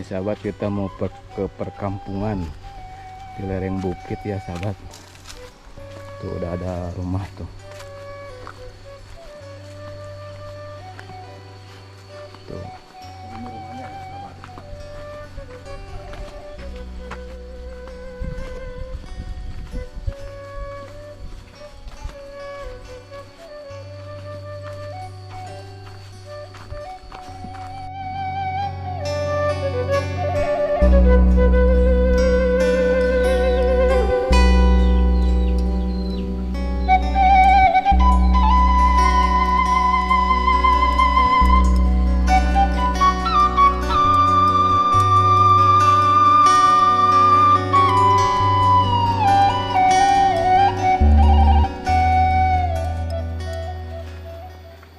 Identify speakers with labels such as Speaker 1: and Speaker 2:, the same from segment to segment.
Speaker 1: sahabat, kita mau ke perkampungan di lereng bukit ya sahabat. Tuh udah ada rumah tuh. Tuh.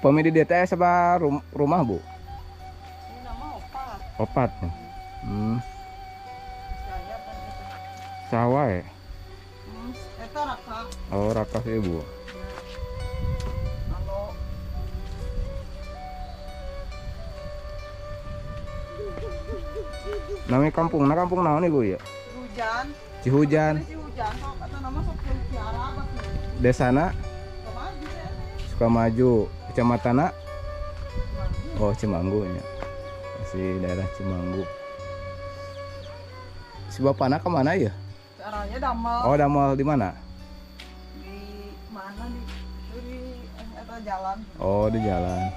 Speaker 1: Pemilih DTS apa rumah bu?
Speaker 2: Ini nama opat.
Speaker 1: Opat.
Speaker 2: Saya apa itu?
Speaker 1: Sawah ya?
Speaker 2: Itu raka.
Speaker 1: Oh rakas ibu.
Speaker 2: Kalau
Speaker 1: Namanya kampung, nah kampung naon ibu ya?
Speaker 2: hujan.
Speaker 1: Cihujan.
Speaker 2: Si hujan. Sok kata nama sok Tiara apa tuh?
Speaker 1: Desana
Speaker 2: Sama aja ya.
Speaker 1: Sukamaju, kecamatan
Speaker 2: Mandi.
Speaker 1: oh Cimanggu nya. Masih daerah Cimanggu. Si bapakna kemana ya?
Speaker 2: Caranya damel
Speaker 1: Oh damal di mana?
Speaker 2: di mana di eta jalan.
Speaker 1: Oh di jalan.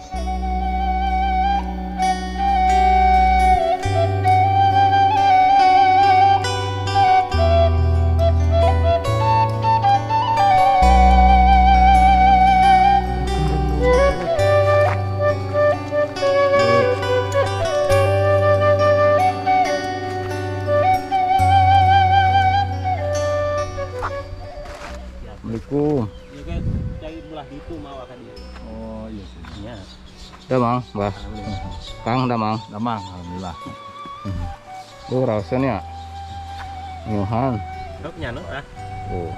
Speaker 1: Assalamualaikum.
Speaker 3: Ya kan cari belah itu mau akan dia.
Speaker 1: Oh iya sih.
Speaker 3: Iya.
Speaker 1: Udah mang, Mbah. Kang udah mang.
Speaker 3: Damang alhamdulillah.
Speaker 1: Tuh rasanya nyuhan.
Speaker 3: Kok nyano ah.
Speaker 1: Tuh.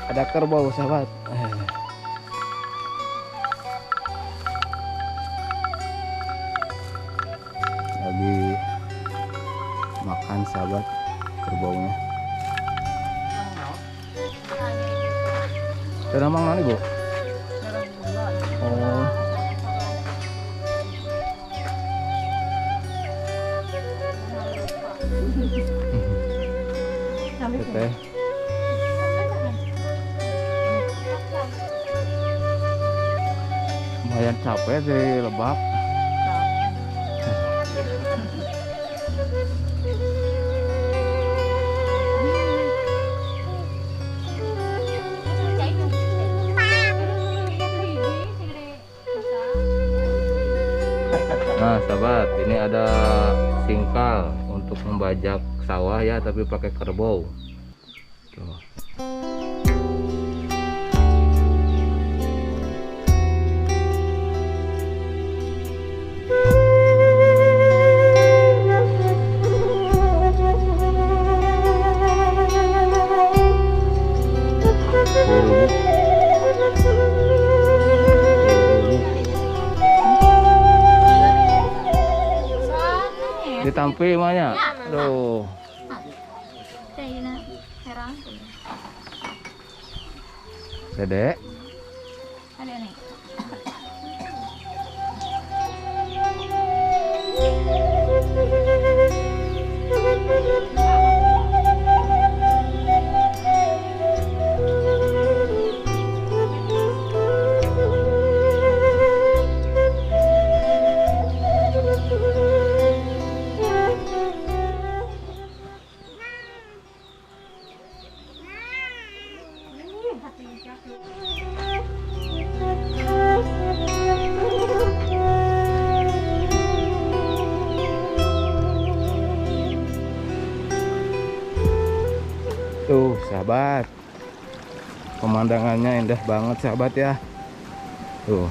Speaker 1: Ada kerbau sahabat. Lagi makan sahabat kerbaunya. Sudah mang nani bu?
Speaker 2: Jarang bulan.
Speaker 1: Oh. Teteh. Lumayan capek sih Lebak. Nah sahabat, ini ada singkal untuk membajak sawah ya, tapi pakai kerbau. Tuh. Ditampi mana? Aduh. Dedek.
Speaker 4: Ada nih.
Speaker 1: Tuh sahabat, pemandangannya indah banget sahabat ya. Tuh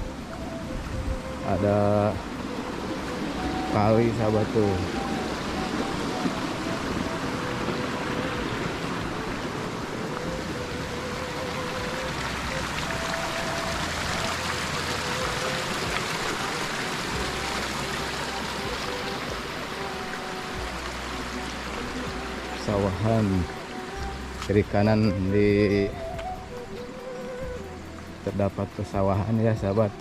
Speaker 1: ada kali sahabat tuh. persawahan. Kiri kanan terdapat persawahan ya sahabat.